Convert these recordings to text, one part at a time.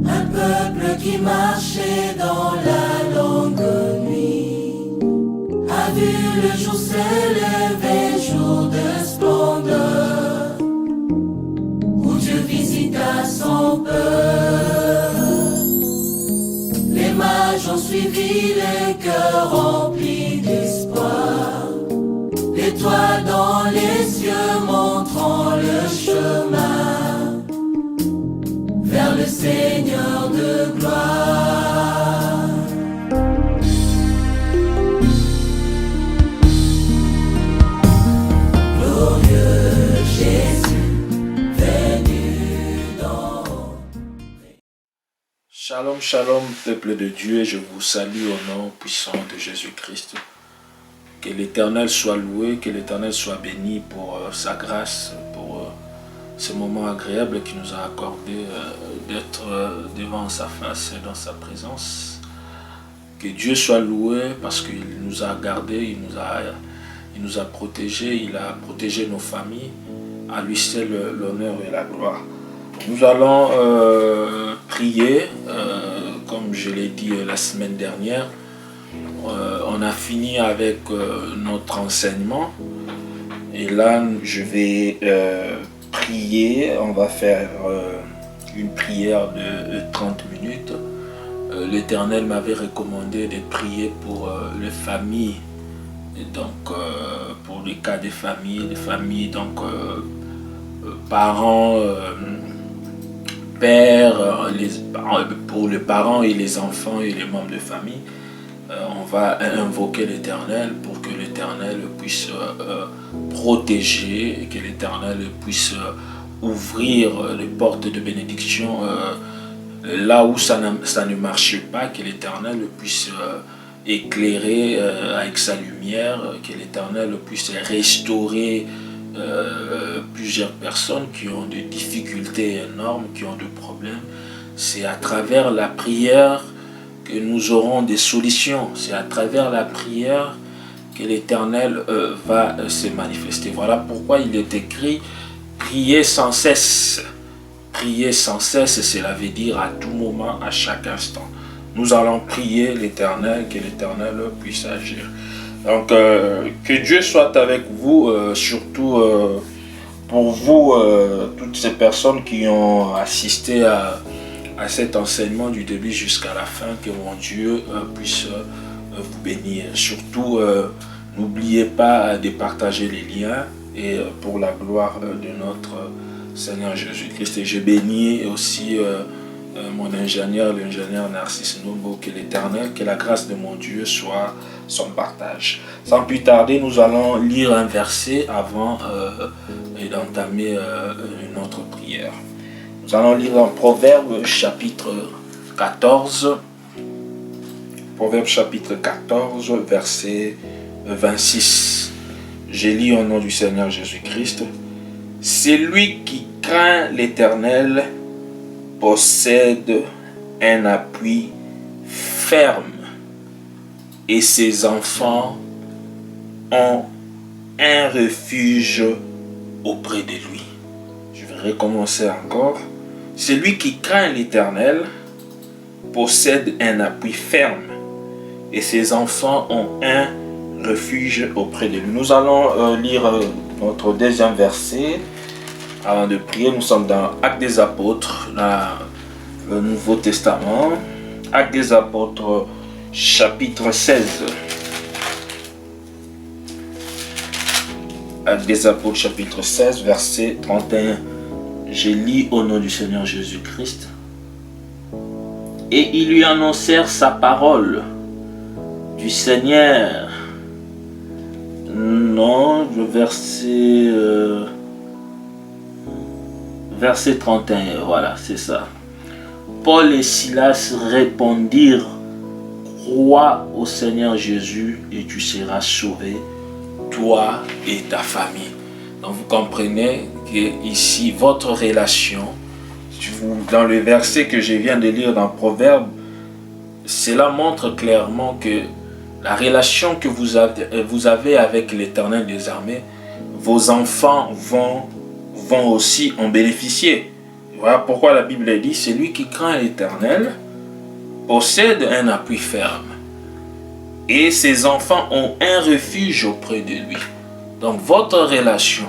Un peuple qui marchait dans la longue nuit a vu le jour s'élever, jour de splendeur, où Dieu visita son peuple. Les mages ont suivi les cœurs remplis d'espoir, l'étoile dans les cieux montrant le chemin vers le Seigneur de gloire. Glorieux Jésus, venu d'en haut. Shalom, shalom, peuple de Dieu, et je vous salue au nom puissant de Jésus-Christ. Que l'Éternel soit loué, que l'Éternel soit béni pour sa grâce, pour ce moment agréable qu'il nous a accordé d'être devant sa face et dans sa présence. Que Dieu soit loué parce qu'il nous a gardés, il nous a protégés, il a protégé nos familles. À lui seul l'honneur et la gloire. Nous allons prier, comme je l'ai dit la semaine dernière. On a fini avec notre enseignement et là je vais prier. On va faire une prière de 30 minutes. L'Éternel m'avait recommandé de prier pour les familles, et donc pour les cas des familles donc parents, pères, pour les parents et les enfants et les membres de famille. On va invoquer l'Éternel pour que l'Éternel puisse protéger et que l'Éternel puisse ouvrir les portes de bénédiction là où ça ne marche pas, que l'Éternel puisse éclairer avec sa lumière, que l'Éternel puisse restaurer plusieurs personnes qui ont des difficultés énormes, qui ont des problèmes. C'est à travers la prière que nous aurons des solutions. C'est à travers la prière que l'Éternel va se manifester. Voilà pourquoi il est écrit « Priez sans cesse ». Prier sans cesse, cela veut dire à tout moment, à chaque instant. Nous allons prier l'Éternel, que l'Éternel puisse agir. Donc, que Dieu soit avec vous, surtout pour vous, toutes ces personnes qui ont assisté à cet enseignement du début jusqu'à la fin, que mon Dieu puisse vous bénir. Surtout, n'oubliez pas de partager les liens et pour la gloire de notre Seigneur Jésus-Christ. Et je bénis aussi mon l'ingénieur Narcisse Nobo, que l'Éternel, que la grâce de mon Dieu soit son partage. Sans plus tarder, nous allons lire un verset avant d'entamer notre prière. Nous allons lire en Proverbe chapitre 14. Proverbe chapitre 14, verset 26. Je lis au nom du Seigneur Jésus-Christ. Celui qui craint l'Éternel possède un appui ferme et ses enfants ont un refuge auprès de lui. Je vais recommencer encore. Celui qui craint l'Éternel possède un appui ferme et ses enfants ont un refuge auprès de lui. Nous allons lire notre deuxième verset. Avant de prier, nous sommes dans Actes des Apôtres, dans le Nouveau Testament. Actes des Apôtres, chapitre 16. Actes des Apôtres, chapitre 16, verset 31. Je lis au nom du Seigneur Jésus-Christ. Et ils lui annoncèrent sa parole du Seigneur. Non, le verset 31, voilà, c'est ça. Paul et Silas répondirent, crois au Seigneur Jésus et tu seras sauvé, toi et ta famille. Donc vous comprenez que ici, votre relation, dans le verset que je viens de lire dans Proverbe, cela montre clairement que la relation que vous avez avec l'Éternel des armées, vos enfants vont aussi en bénéficier. Voilà pourquoi la Bible dit, celui qui craint l'Éternel possède un appui ferme. Et ses enfants ont un refuge auprès de lui. Donc votre relation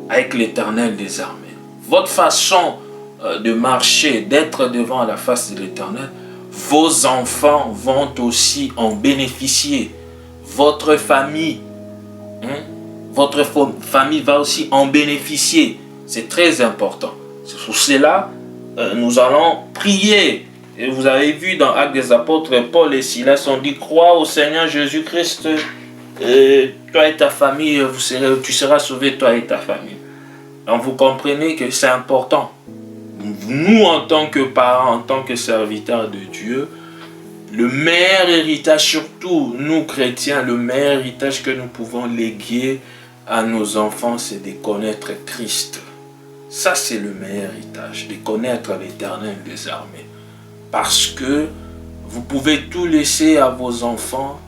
avec l'Éternel des armées, votre façon de marcher, d'être devant la face de l'Éternel, vos enfants vont aussi en bénéficier. Votre famille, votre famille va aussi en bénéficier. C'est très important. C'est pour cela nous allons prier. Et vous avez vu dans Actes des Apôtres, Paul et Silas ont dit, crois au Seigneur Jésus-Christ, toi et ta famille, tu seras sauvé, toi et ta famille. Donc vous comprenez que c'est important. Nous, en tant que parents, en tant que serviteurs de Dieu, le meilleur héritage, surtout nous chrétiens, le meilleur héritage que nous pouvons léguer à nos enfants, c'est de connaître Christ. Ça, c'est le meilleur héritage, de connaître l'Éternel des armées. Parce que vous pouvez tout laisser à vos enfants.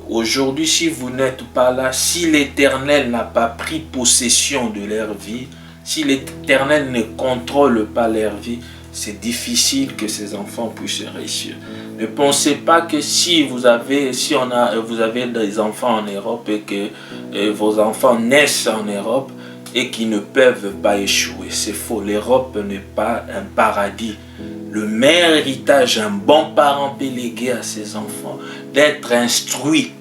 Aujourd'hui, si vous n'êtes pas là, si l'Éternel n'a pas pris possession de leur vie, si l'Éternel ne contrôle pas leur vie, c'est difficile que ces enfants puissent réussir. Ne pensez pas que si vous avez des enfants en Europe et que vos enfants naissent en Europe et qu'ils ne peuvent pas échouer. C'est faux. L'Europe n'est pas un paradis. Le meilleur héritage, un bon parent peut léguer à ses enfants, d'être instruit,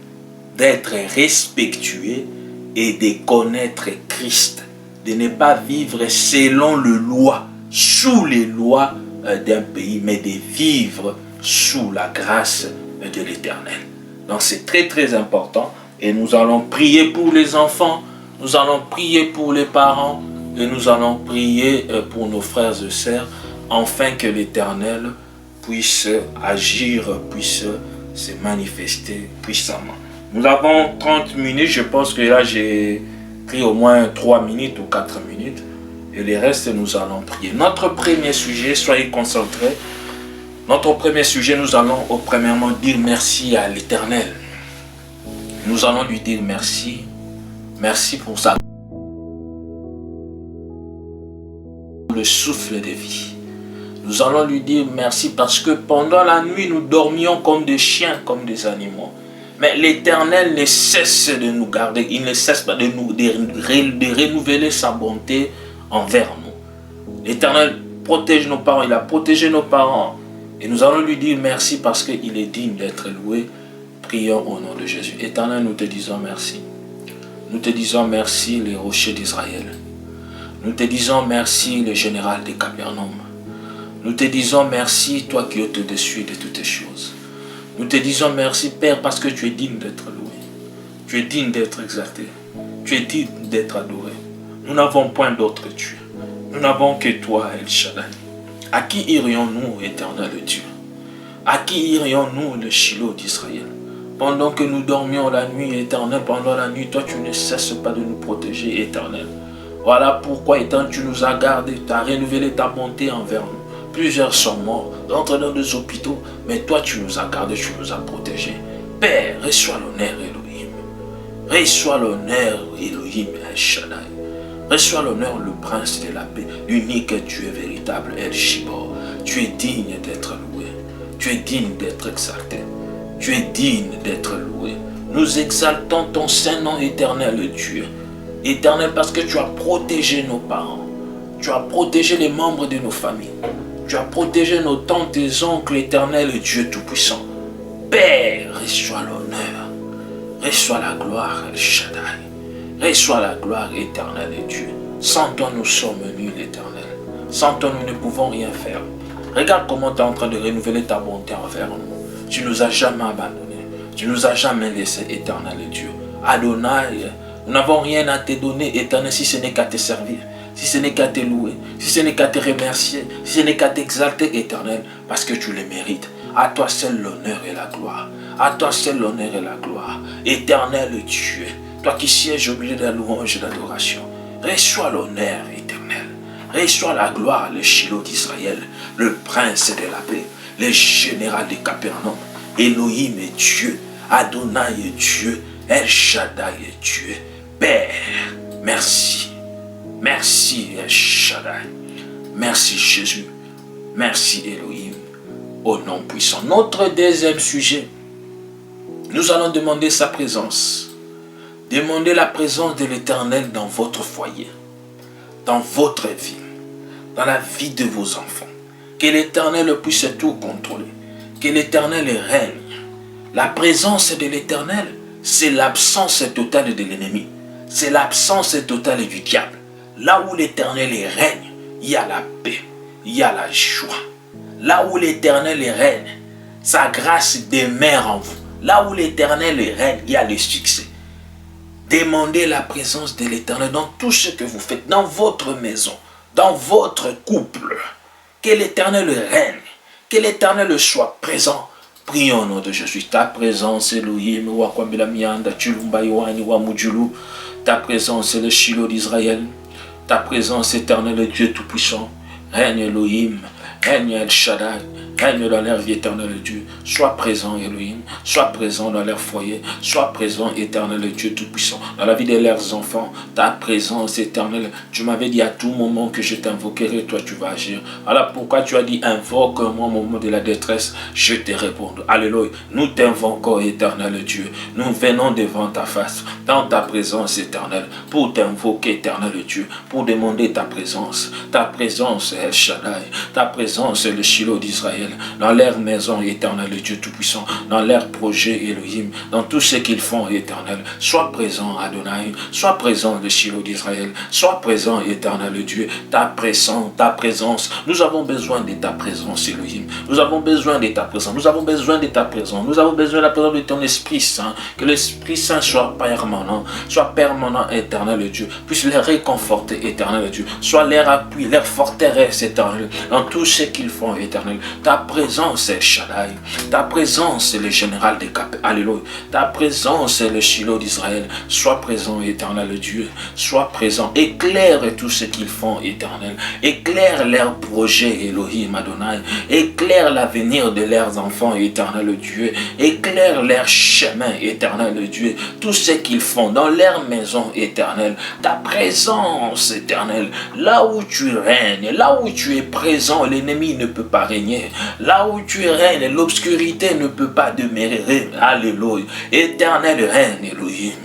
d'être respectué et de connaître Christ. De ne pas vivre selon les lois, sous les lois d'un pays, mais de vivre sous la grâce de l'Éternel. Donc c'est très très important et nous allons prier pour les enfants, nous allons prier pour les parents et nous allons prier pour nos frères et sœurs afin que l'Éternel puisse agir, puisse se manifester puissamment. Nous avons 30 minutes, je pense que là j'ai pris au moins 3 minutes ou 4 minutes et le reste nous allons prier. Notre premier sujet, soyez concentrés. Notre premier sujet, nous allons premièrement dire merci à l'Éternel. Nous allons lui dire merci. Merci pour ça. Le souffle de vie. Nous allons lui dire merci parce que pendant la nuit, nous dormions comme des chiens, comme des animaux. Mais l'Éternel ne cesse de nous garder. Il ne cesse pas de renouveler sa bonté envers nous. L'Éternel protège nos parents. Il a protégé nos parents. Et nous allons lui dire merci parce qu'il est digne d'être loué. Prions au nom de Jésus. Éternel, nous te disons merci. Nous te disons merci, les rochers d'Israël. Nous te disons merci, le général de Capernaum. Nous te disons merci, toi qui es au-dessus de toutes choses. Nous te disons merci, Père, parce que tu es digne d'être loué. Tu es digne d'être exalté. Tu es digne d'être adoré. Nous n'avons point d'autre Dieu. Nous n'avons que toi, El Shaddai. À qui irions-nous, éternel Dieu? À qui irions-nous, le Shiloh d'Israël? Pendant que nous dormions la nuit, éternel, pendant la nuit, toi, tu ne cesses pas de nous protéger, éternel. Voilà pourquoi, éternel, tu nous as gardés, tu as renouvelé ta bonté envers nous. Plusieurs sont morts, d'autres dans des hôpitaux, mais toi, tu nous as gardés, tu nous as protégés. Père, reçois l'honneur, Elohim. Reçois l'honneur, Elohim, El Shaddai. Reçois l'honneur, le prince de la paix, l'unique Dieu véritable, El Shibor. Tu es digne d'être loué. Tu es digne d'être exalté. Tu es digne d'être loué. Nous exaltons ton saint nom éternel, Dieu. Éternel, parce que tu as protégé nos parents. Tu as protégé les membres de nos familles. Tu as protégé nos tantes et oncles, éternel Dieu Tout-Puissant. Père, reçois l'honneur. Reçois la gloire, El Shaddai. Reçois la gloire éternelle de Dieu. Sans toi, nous sommes nuls, éternel. Sans toi, nous ne pouvons rien faire. Regarde comment tu es en train de renouveler ta bonté envers nous. Tu ne nous as jamais abandonnés. Tu ne nous as jamais laissés, éternel Dieu. Adonai, nous n'avons rien à te donner, éternel, si ce n'est qu'à te servir. Si ce n'est qu'à te louer. Si ce n'est qu'à te remercier. Si ce n'est qu'à t'exalter, éternel, parce que tu le mérites. À toi seul l'honneur et la gloire. À toi seul l'honneur et la gloire. Éternel Dieu. Toi qui sièges au milieu de la louange et de l'adoration, reçois l'honneur éternel. Reçois la gloire, le Shiloh d'Israël, le prince de la paix, le général de Capernaum, Elohim est Dieu, Adonai est Dieu, El Shaddai est Dieu. Père, merci. Merci El Shaddai. Merci Jésus. Merci Elohim. Au nom puissant. Notre deuxième sujet, nous allons demander sa présence. Demandez la présence de l'Éternel dans votre foyer, dans votre vie, dans la vie de vos enfants. Que l'Éternel puisse tout contrôler. Que l'Éternel règne. La présence de l'Éternel, c'est l'absence totale de l'ennemi. C'est l'absence totale du diable. Là où l'Éternel règne, il y a la paix, il y a la joie. Là où l'Éternel règne, sa grâce demeure en vous. Là où l'Éternel règne, il y a le succès. Demandez la présence de l'Éternel dans tout ce que vous faites, dans votre maison, dans votre couple. Que l'Éternel règne, que l'Éternel soit présent. Prions au nom de Jésus. Ta présence, Elohim, ta présence, le Shiloh d'Israël. Ta présence, éternel Dieu Tout-Puissant. Règne Elohim, règne El Shaddai. Règne dans leur vie, éternel Dieu. Sois présent, Elohim. Sois présent dans leur foyer. Sois présent, éternel Dieu Tout-Puissant. Dans la vie de leurs enfants. Ta présence, éternelle. Tu m'avais dit à tout moment que je t'invoquerai. Toi, tu vas agir. Alors pourquoi tu as dit invoque-moi au moment de la détresse. Je te réponds. Alléluia. Nous t'invoquons, éternel Dieu. Nous venons devant ta face. Dans ta présence, éternelle. Pour t'invoquer, éternel Dieu. Pour demander ta présence. Ta présence, El Shaddai. Ta présence, le Shiloh d'Israël. Dans leur maison, éternel Dieu Tout-Puissant, dans leur projet, Elohim, dans tout ce qu'ils font, éternel. Sois présent, Adonai, sois présent, le Shiloh d'Israël, sois présent, éternel Dieu, ta présence. Nous avons besoin de ta présence, Elohim. Nous avons besoin de ta présence. Nous avons besoin de ta présence. Nous avons besoin de la présence de ton Esprit Saint. Que l'Esprit Saint soit permanent, éternel Dieu. Puisse les réconforter, éternel Dieu. Soit leur appui, leur forteresse, éternel. Dans tout ce qu'ils font, éternel. Ta présence est Shaddai. Ta présence est le général des capes. Alléluia. Ta présence est le Shiloh d'Israël. Sois présent, éternel Dieu. Sois présent. Éclaire tout ce qu'ils font, éternel. Éclaire leurs projets, Elohim, Adonai. Éclaire l'avenir de leurs enfants, éternel Dieu. Éclaire leur chemin, éternel Dieu. Tout ce qu'ils font dans leur maison, éternelle. Ta présence, éternelle. Là où tu règnes, là où tu es présent, l'ennemi ne peut pas régner. Là où tu règnes, l'obscurité ne peut pas demeurer. Alléluia. Éternel règne, Elohim.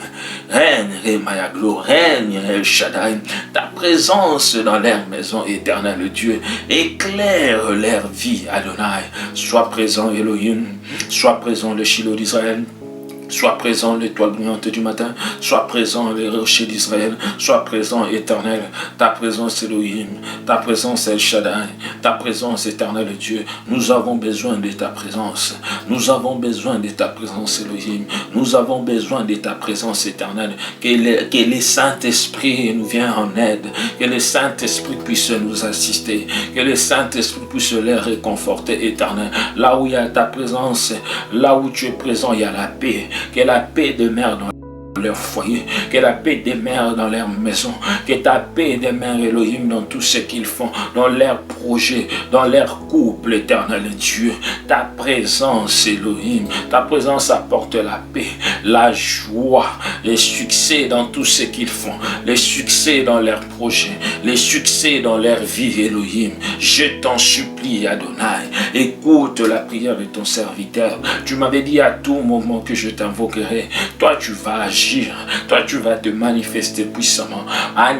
Règne, Mayaglo. Règne, El Shaddai. Ta présence dans leur maison, éternel Dieu. Éclaire leur vie, Adonai. Sois présent, Elohim. Sois présent, le Shiloh d'Israël. Sois présent, l'étoile brillante du matin. Sois présent, les rochers d'Israël. Sois présent, éternel. Ta présence, Elohim. Ta présence, El Shaddai. Ta présence, éternel Dieu. Nous avons besoin de ta présence. Nous avons besoin de ta présence, Elohim. Nous avons besoin de ta présence, éternelle. Que le Saint-Esprit nous vienne en aide. Que le Saint-Esprit puisse nous assister. Que le Saint-Esprit puisse les réconforter, éternel. Là où il y a ta présence, là où tu es présent, il y a la paix. Que la paix demeure dans leur foyer, que la paix demeure dans leur maison, que ta paix demeure, Elohim, dans tout ce qu'ils font, dans leurs projets, dans leur couple, éternel Dieu. Ta présence, Elohim, ta présence apporte la paix, la joie, les succès dans tout ce qu'ils font, les succès dans leurs projets, les succès dans leur vie, Elohim. Je t'en supplie, Adonai, écoute la prière de ton serviteur. Tu m'avais dit à tout moment que je t'invoquerai. Toi, tu vas agir. Toi, tu vas te manifester puissamment.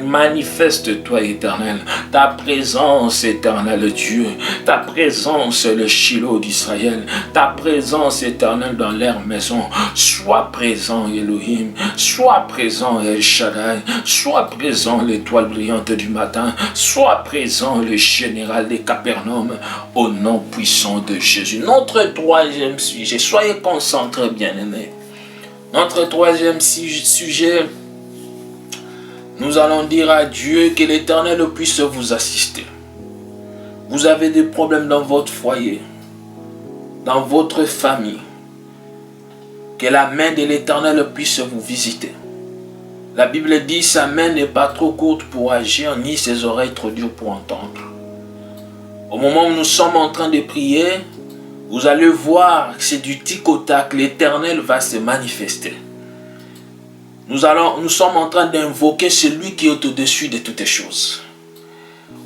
Manifeste-toi, éternel. Ta présence, éternel Dieu. Ta présence, le Shiloh d'Israël. Ta présence, éternelle, dans leur maison. Sois présent, Elohim. Sois présent, El Shaddai. Sois présent, l'étoile brillante du matin. Sois présent, le général des Capernaum. Au nom puissant de Jésus. Notre troisième sujet. Soyez concentrés, bien-aimés. Notre troisième sujet, nous allons dire à Dieu que l'Éternel puisse vous assister. Vous avez des problèmes dans votre foyer, dans votre famille. Que la main de l'Éternel puisse vous visiter. La Bible dit, sa main n'est pas trop courte pour agir, ni ses oreilles trop dures pour entendre. Au moment où nous sommes en train de prier, vous allez voir que c'est du tic au tac, l'Éternel va se manifester. Nous sommes en train d'invoquer celui qui est au-dessus de toutes les choses.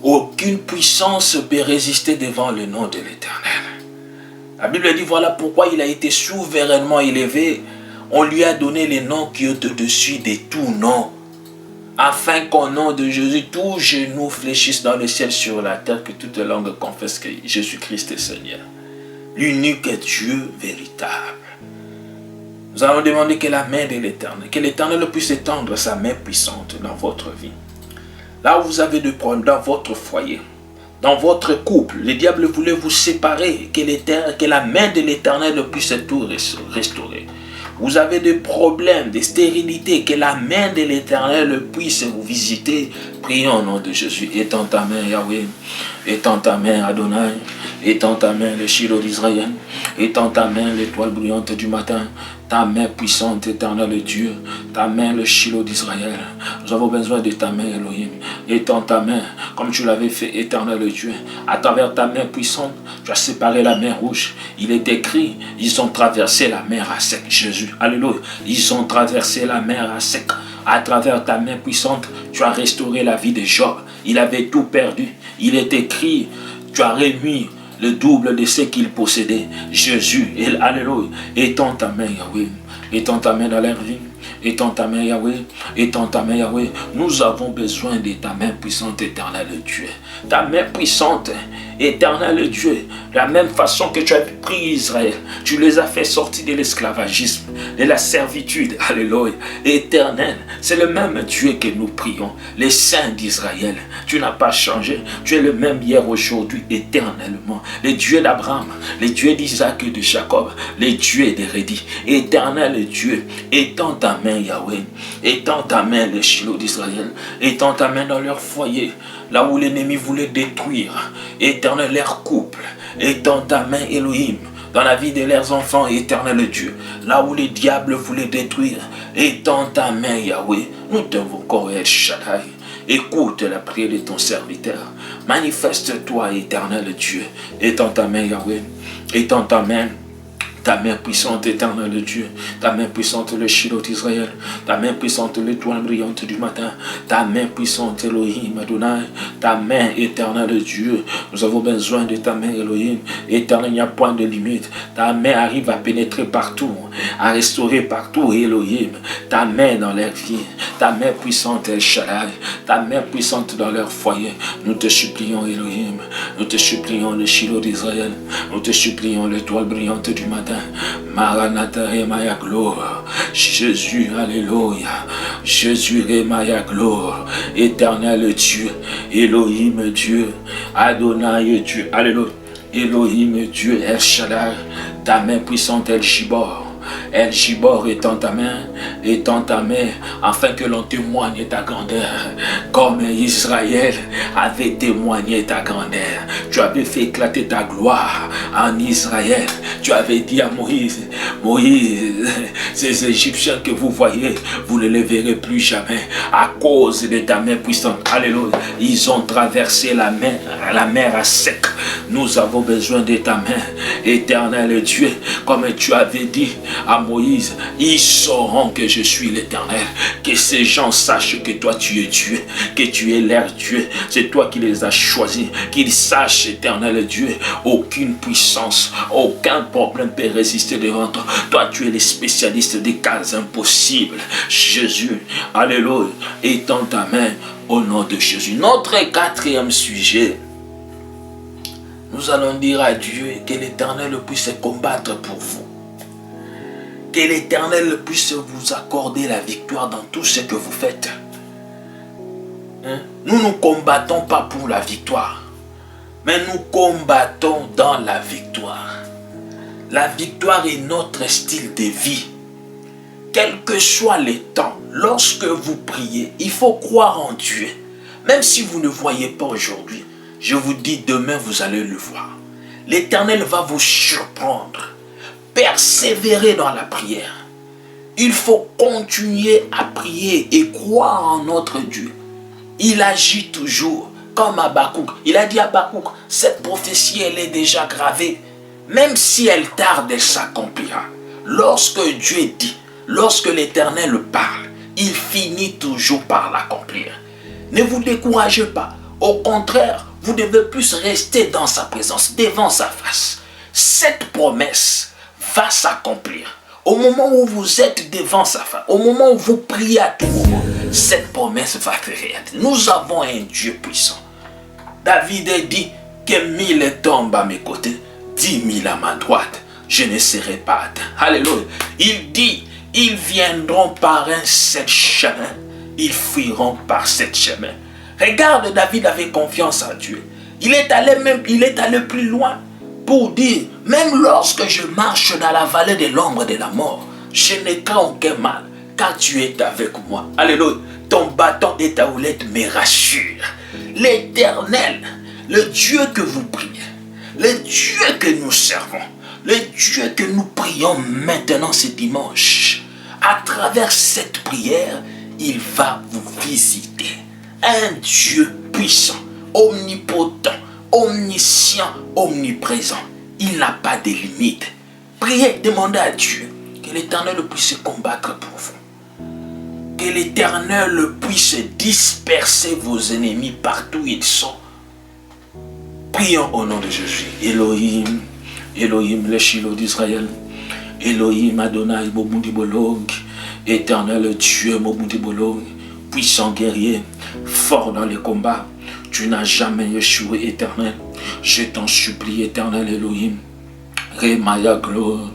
Aucune puissance ne peut résister devant le nom de l'Éternel. La Bible dit, voilà pourquoi il a été souverainement élevé. On lui a donné les noms qui est au-dessus de tout nom. Afin qu'au nom de Jésus, tout genou fléchisse dans le ciel, sur la terre, que toute langue confesse que Jésus-Christ est Seigneur. L'unique Dieu véritable. Nous allons demander que la main de l'Éternel, que l'Éternel puisse étendre sa main puissante dans votre vie. Là où vous avez des problèmes, dans votre foyer, dans votre couple, le diable voulait vous séparer, que la main de l'Éternel puisse tout restaurer. Vous avez des problèmes de stérilité, que la main de l'Éternel puisse vous visiter. Prions au nom de Jésus. Étends ta main, Yahweh. Étends ta main, Adonai. Étends ta main, le Shiloh d'Israël. Étends ta main, l'étoile brillante du matin. Ta main puissante, éternel Dieu. Ta main, le Shiloh d'Israël. Nous avons besoin de ta main, Elohim. Étends ta main, comme tu l'avais fait, éternel Dieu. À travers ta main puissante, tu as séparé la mer rouge. Il est écrit, ils ont traversé la mer à sec. Jésus, alléluia. Ils ont traversé la mer à sec. À travers ta main puissante, tu as restauré la vie de Job. Il avait tout perdu. Il est écrit, tu as remis le double de ce qu'il possédait. Jésus, alléluia. Étends ta main, Yahweh. Étends ta main dans leur vie. Étends ta main, Yahweh. Étends ta main, Yahweh. Nous avons besoin de ta main puissante, éternel Dieu. Ta main puissante, éternel Dieu. De la même façon que tu as pris Israël, tu les as fait sortir de l'esclavagisme, de la servitude. Alléluia. Éternel, c'est le même Dieu que nous prions. Les saints d'Israël. Tu n'as pas changé. Tu es le même hier, aujourd'hui, éternellement. Le Dieu d'Abraham, le Dieu d'Isaac et de Jacob, le Dieu de Rédi. Éternel Dieu, étends ta main, Yahweh. Étends ta main, le Shiloh d'Israël. Étends ta main dans leur foyer, là où l'ennemi voulait détruire. Éternel, leur couple. Étends ta main, Elohim, dans la vie de leurs enfants, éternel Dieu. Là où les diables voulaient détruire. Étends ta main, Yahweh. Nous t'invoquons, El Shaddai. Écoute la prière de ton serviteur. Manifeste-toi, éternel Dieu. Étends ta main, Yahweh. Étends ta main puissante, éternel Dieu. Ta main puissante, le Shiloh d'Israël. Ta main puissante, l'étoile brillante du matin. Ta main puissante, Elohim, Adonai. Ta main, éternel Dieu. Nous avons besoin de ta main, Elohim. Éternel, il n'y a point de limite. Ta main arrive à pénétrer partout, à restaurer partout, Elohim. Ta main dans leur vie. Ta main puissante, El Shaddai. Ta main puissante dans leur foyer. Nous te supplions, Elohim. Nous te supplions, le Shiloh d'Israël. Nous te supplions, l'étoile brillante du matin. Maranatha et Maya gloire. Jésus, alléluia. Jésus et Maya gloire. Éternel Dieu. Elohim Dieu. Adonai Dieu. Alléluia. Elohim Dieu. El Shaddai. Ta main puissante, El Shibor. El Gibor, étends ta main, afin que l'on témoigne ta grandeur, comme Israël avait témoigné ta grandeur. Tu avais fait éclater ta gloire en Israël. Tu avais dit à Moïse, ces Égyptiens que vous voyez, vous ne les verrez plus jamais à cause de ta main puissante. Alléluia. Ils ont traversé la mer à sec. Nous avons besoin de ta main, éternel Dieu, comme tu avais dit à Moïse, ils sauront que je suis l'Éternel, que ces gens sachent que toi tu es Dieu, que tu es leur Dieu, c'est toi qui les as choisis, qu'ils sachent, éternel Dieu, aucune puissance, aucun problème peut résister devant toi. Toi tu es le spécialiste des cas impossibles. Jésus, alléluia, étends ta main au nom de Jésus. Notre quatrième sujet, nous allons dire à Dieu que l'Éternel puisse combattre pour vous. Que l'Éternel puisse vous accorder la victoire dans tout ce que vous faites. Nous ne combattons pas pour la victoire, mais nous combattons dans la victoire. La victoire est notre style de vie. Quel que soit les temps, lorsque vous priez, il faut croire en Dieu. Même si vous ne voyez pas aujourd'hui, je vous dis demain vous allez le voir. L'Éternel va vous surprendre. Persévérer dans la prière. Il faut continuer à prier et croire en notre Dieu. Il agit toujours comme Habakkuk. Il a dit à Habakkuk, cette prophétie elle est déjà gravée. Même si elle tarde, elle s'accomplira. Lorsque Dieu dit, lorsque l'Éternel parle, il finit toujours par l'accomplir. Ne vous découragez pas. Au contraire, vous devez plus rester dans sa présence, devant sa face. Cette promesse va s'accomplir. Au moment où vous êtes devant sa face, au moment où vous priez à tout moment, cette promesse va se réaliser. Nous avons un Dieu puissant. David a dit que 1000 tombent à mes côtés, 10 000 à ma droite, je ne serai pas atteint. Alléluia. Il dit, ils viendront par un seul chemin, ils fuiront par sept chemins. Regarde, David avait confiance en Dieu. Il est allé plus loin pour dire, même lorsque je marche dans la vallée de l'ombre de la mort, je ne crains aucun mal, car tu es avec moi. Alléluia. Ton bâton et ta houlette me rassurent. L'Éternel, le Dieu que vous priez, le Dieu que nous servons, le Dieu que nous prions maintenant ce dimanche, à travers cette prière, il va vous visiter. Un Dieu puissant, omnipotent, omniscient, omniprésent. Il n'a pas de limite. Priez, demandez à Dieu que l'Éternel puisse combattre pour vous. Que l'Éternel puisse disperser vos ennemis partout où ils sont. Prions au nom de Jésus. Elohim, Elohim, le Shiloh d'Israël. Elohim, Adonai, Mobundi Bolog. Éternel Dieu, Mobundi Bolog. Puissant guerrier, fort dans les combats. Tu n'as jamais échoué, Éternel. Je t'en supplie, Éternel Elohim. Remaya gloire,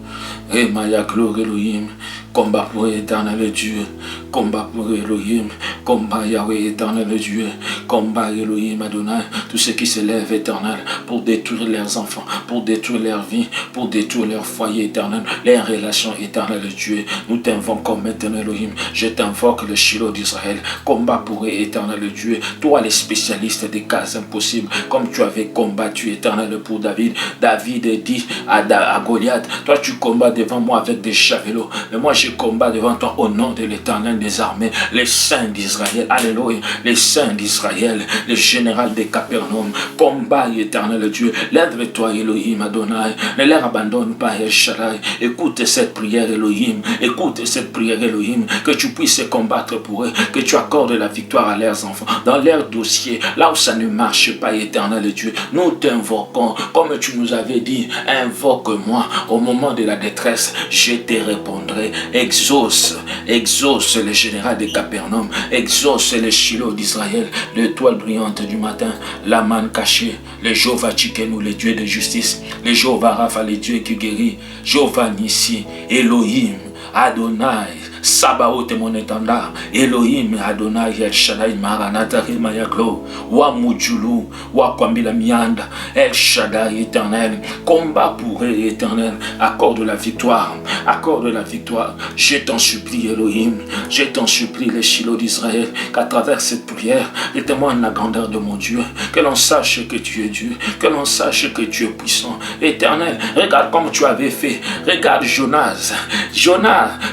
Elohim. Combat pour Éternel Dieu. Combat pour Elohim. Combat Yahweh, Éternel Dieu. Combat Elohim, Adonai. Tous ceux qui se lèvent, Éternel, pour détruire leurs enfants, pour détruire leur vie, pour détruire leur foyer, Éternel, leurs relations, Éternel Dieu. Nous t'invoquons maintenant, Elohim. Je t'invoque le Shiloh d'Israël. Combat pour Éternel Dieu. Toi, les spécialistes des cas impossibles, comme tu avais combattu, Éternel, pour David. David dit à Goliath, toi tu combats devant moi avec des javelots, mais moi je combat devant toi au nom de l'Éternel des armées, les saints d'Israël. Alléluia. Les saints d'Israël, le général de Capernaum. Combat, Éternel Dieu. Lève-toi, Elohim, Adonai. Ne leur abandonne pas, El Shaddai. Écoute cette prière, Elohim. Écoute cette prière, Elohim. Que tu puisses combattre pour eux. Que tu accordes la victoire à leurs enfants. Dans leurs dossiers, là où ça ne marche pas, Éternel Dieu. Nous t'invoquons. Comme tu nous avais dit, invoque-moi au moment de la détresse. Je te répondrai. Exauce le général de Capernaum, exauce le Shiloh d'Israël, l'étoile brillante du matin, la manne cachée, le Jéhovah Tchikenu, le Dieu de justice, le Jéhovah Rapha, le Dieu qui guérit, Jéhovah Nissi, Elohim, Adonai, Sabaoth est mon étendard, Elohim, Adonai, El Shaddai, Maranatha, Mayaglo, Wa Mujulu, Wa Kwambila Mianda, El Shaddai éternel, combat pour eux éternel, accorde la victoire, accorde la victoire. Je t'en supplie, Elohim, je t'en supplie, les Shiloh d'Israël, qu'à travers cette prière, je témoigne la grandeur de mon Dieu, que l'on sache que tu es Dieu, que l'on sache que tu es puissant, éternel. Regarde comme tu avais fait, regarde Jonas,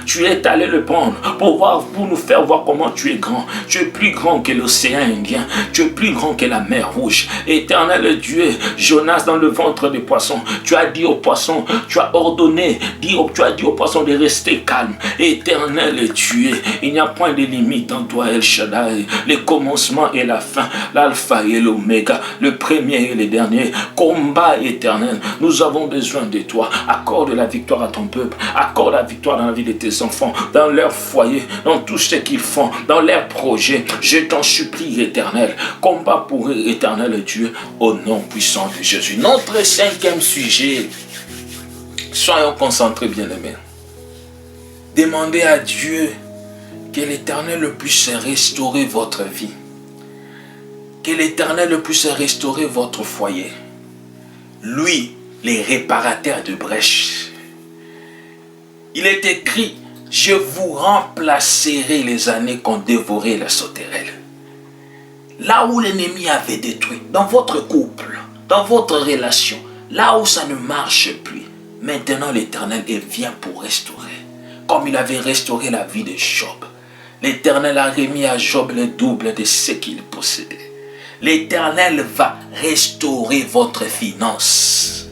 tu es allé le prendre pour nous faire voir comment tu es grand. Tu es plus grand que l'océan Indien, tu es plus grand que la mer Rouge. Éternel Dieu, Jonas dans le ventre des poissons, tu as dit aux poissons, tu as ordonné, tu as dit aux poissons de rester calme. Éternel Dieu, il n'y a point de limite en toi, El Shaddai, le commencement et la fin, l'alpha et l'oméga, le premier et le dernier. Combat éternel, nous avons besoin de toi. Accorde la victoire à ton peuple, accorde la victoire dans la vie de tes enfants, dans leur foyer, dans tout ce qu'ils font, dans leurs projets. Je t'en supplie, éternel. Combat pour eux, éternel Dieu, au nom puissant de Jésus. Notre cinquième sujet, soyons concentrés, bien-aimés. Demandez à Dieu que l'Éternel puisse restaurer votre vie. Que l'Éternel puisse restaurer votre foyer. Lui, les réparateurs de brèches. Il est écrit, je vous remplacerai les années qu'ont dévoré la sauterelle. Là où l'ennemi avait détruit, dans votre couple, dans votre relation, là où ça ne marche plus, maintenant l'Éternel vient pour restaurer. Comme il avait restauré la vie de Job. L'Éternel a remis à Job le double de ce qu'il possédait. L'Éternel va restaurer votre finance.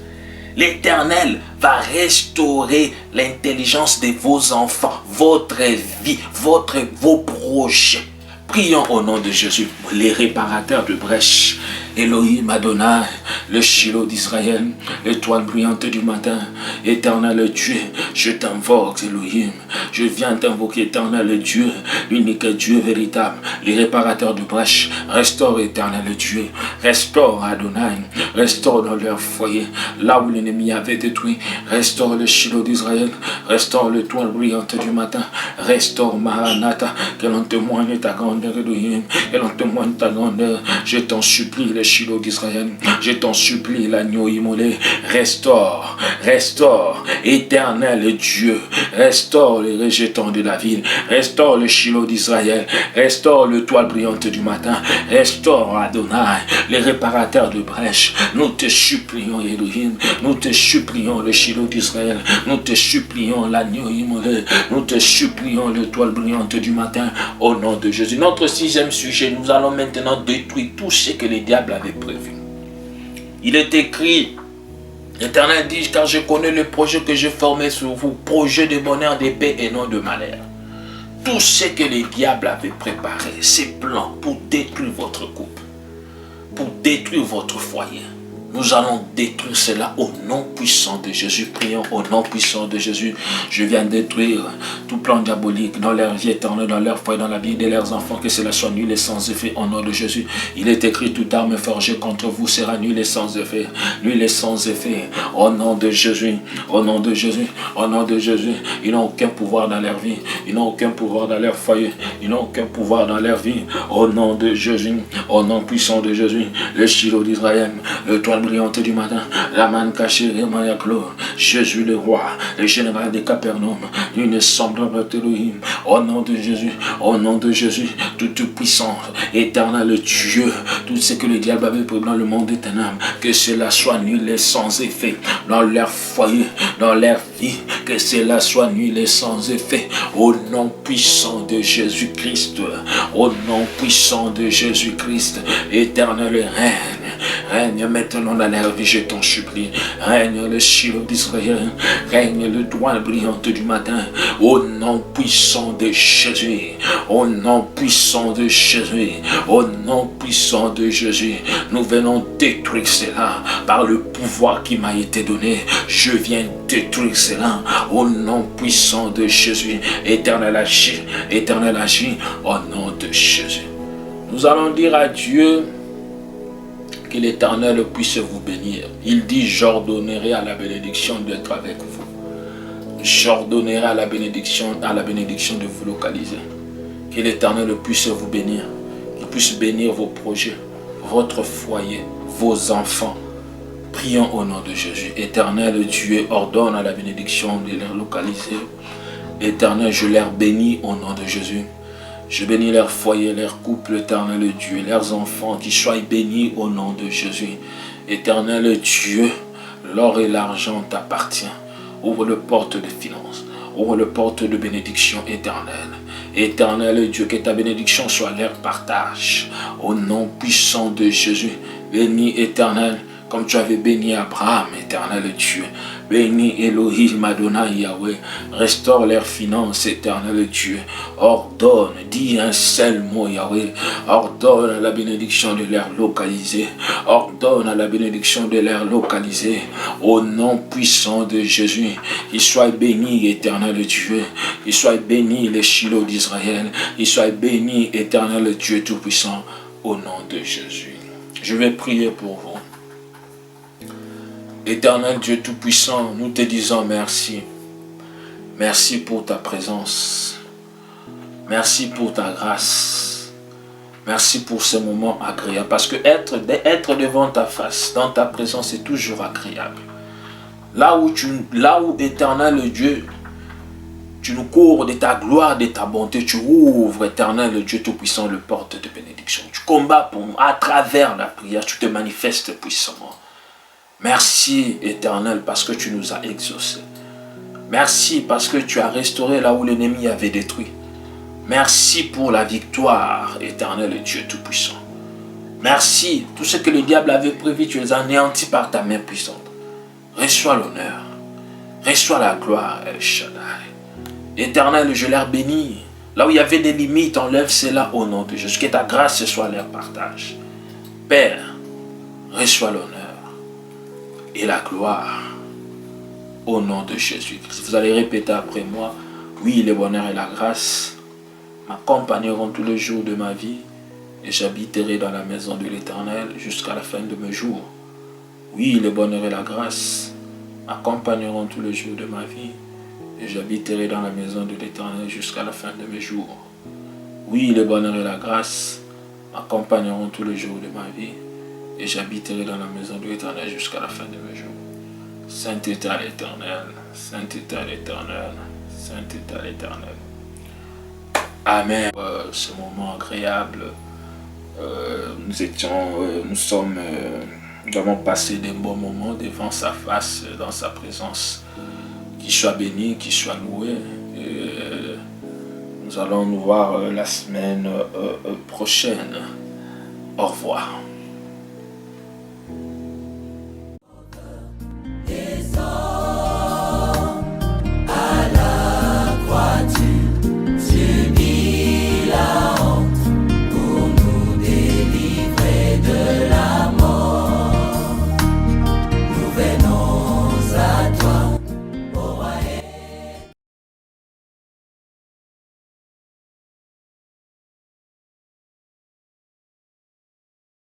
L'Éternel va restaurer l'intelligence de vos enfants, votre vie, vos projets. Prions au nom de Jésus, les réparateurs de brèches. Elohim Adonai, le Shiloh d'Israël, l'étoile brillante du matin, éternel Dieu, je t'invoque Elohim, je viens t'invoquer éternel Dieu, l'unique Dieu véritable, les réparateurs de brèches, restaure éternel Dieu, restaure Adonai, restaure dans leur foyer, là où l'ennemi avait détruit, restaure le Shiloh d'Israël, restaure l'étoile brillante du matin, restaure Maranatha, que l'on témoigne ta grandeur Elohim, que l'on témoigne ta grandeur, je t'en supplie le Shiloh d'Israël, je t'en supplie l'agneau immolé, restaure, restaure, éternel Dieu, restaure les rejetants de la ville, restaure le Shiloh d'Israël, restaure l'étoile brillante du matin, restaure Adonai, les réparateurs de brèches, nous te supplions Elohim, nous te supplions le Shiloh d'Israël, nous te supplions l'agneau immolé, nous te supplions l'étoile brillante du matin, au nom de Jésus. Notre sixième sujet, nous allons maintenant détruire tout ce que les diables avait prévu. Il est écrit, l'Éternel dit, car je connais le projet que je formais sur vous, projet de bonheur, de paix et non de malheur. Tout ce que les diables avaient préparé, ces plans pour détruire votre couple, pour détruire votre foyer, nous allons détruire cela au nom puissant de Jésus. Prions au nom puissant de Jésus. Je viens détruire tout plan diabolique dans leur vie éternelle, dans leur foyer, dans la vie de leurs enfants, que cela soit nul et sans effet au nom de Jésus. Il est écrit, toute arme forgée contre vous sera nulle et sans effet. Nul et sans effet au nom de Jésus. Au nom de Jésus. Au nom de Jésus. Ils n'ont aucun pouvoir dans leur vie. Ils n'ont aucun pouvoir dans leur foyer. Ils n'ont aucun pouvoir dans leur vie. Au nom de Jésus. Au nom puissant de Jésus. Le Shiloh d'Israël. Le toit brillante du matin, la manne cachée et Maria-Claude, Jésus le roi, le général de Capernaum, une sombre Elohim, au nom de Jésus, au nom de Jésus, toute puissance, éternel Dieu, tout ce que le diable avait prévu dans le monde des ténèbres, que cela soit nul et sans effet, dans leur foyer, dans leur vie, que cela soit nul et sans effet, au nom puissant de Jésus-Christ, au nom puissant de Jésus-Christ, éternel règne. Règne maintenant dans la vie, je t'en supplie. Règne le Shiloh d'Israël. Règne le doigt brillante du matin. Au nom puissant de Jésus. Au nom puissant de Jésus. Au nom puissant de Jésus. Nous venons détruire cela par le pouvoir qui m'a été donné. Je viens détruire cela au nom puissant de Jésus. Éternel agis. Éternel agis. Au nom de Jésus. Nous allons dire à Dieu que l'Éternel puisse vous bénir. Il dit, j'ordonnerai à la bénédiction d'être avec vous. J'ordonnerai à la bénédiction de vous localiser. Que l'Éternel puisse vous bénir. Qu'il puisse bénir vos projets, votre foyer, vos enfants. Prions au nom de Jésus. Éternel Dieu, ordonne à la bénédiction de les localiser. Éternel, je les bénis au nom de Jésus. Je bénis leur foyer, leur couple, éternel Dieu, leurs enfants, qui soient bénis au nom de Jésus. Éternel Dieu, l'or et l'argent t'appartient. Ouvre le porte de finances, ouvre le porte de bénédiction éternelle. Éternel Dieu, que ta bénédiction soit leur partage. Au nom puissant de Jésus, béni éternel, comme tu avais béni Abraham, éternel Dieu. Béni Elohim Adonai Yahweh, restaure leurs finances, éternel Dieu. Ordonne, dis un seul mot Yahweh. Ordonne à la bénédiction de l'air localisé. Ordonne à la bénédiction de l'air localisé. Au nom puissant de Jésus, qu'il soit béni, éternel Dieu. Qu'il soit béni les Shiloh d'Israël. Qu'il soit béni, éternel Dieu Tout-Puissant, au nom de Jésus. Je vais prier pour vous. Éternel Dieu Tout-Puissant, nous te disons merci. Merci pour ta présence. Merci pour ta grâce. Merci pour ce moment agréable. Parce que être devant ta face, dans ta présence, est toujours agréable. Là où éternel Dieu, tu nous cours de ta gloire, de ta bonté, tu ouvres, éternel Dieu Tout-Puissant, le porte de bénédiction. Tu combats pour nous. À travers la prière, tu te manifestes puissamment. Merci, éternel, parce que tu nous as exaucés. Merci parce que tu as restauré là où l'ennemi avait détruit. Merci pour la victoire, éternel Dieu Tout-Puissant. Merci, tout ce que le diable avait prévu, tu les as anéantis par ta main puissante. Reçois l'honneur, reçois la gloire, El Shaddai. Éternel, je leur bénis Là où il y avait des limites, enlève cela au nom de Jésus. Que ta grâce soit leur partage. Père, reçois l'honneur et la gloire au nom de Jésus-Christ. Vous allez répéter après moi. Oui, le bonheur et la grâce m'accompagneront tous les jours de ma vie et j'habiterai dans la maison de l'Éternel jusqu'à la fin de mes jours. Oui, le bonheur et la grâce m'accompagneront tous les jours de ma vie et j'habiterai dans la maison de l'Éternel jusqu'à la fin de mes jours. Oui, le bonheur et la grâce m'accompagneront tous les jours de ma vie et j'habiterai dans la maison de l'Éternel jusqu'à la fin de mes jours. Saint est à l'Éternel, Saint est à l'Éternel, Saint est à l'Éternel. Amen. Ce moment agréable, nous avons passé des bons moments devant sa face, dans sa présence. Qu'il soit béni, qu'il soit loué. Nous allons nous voir la semaine prochaine. Au revoir.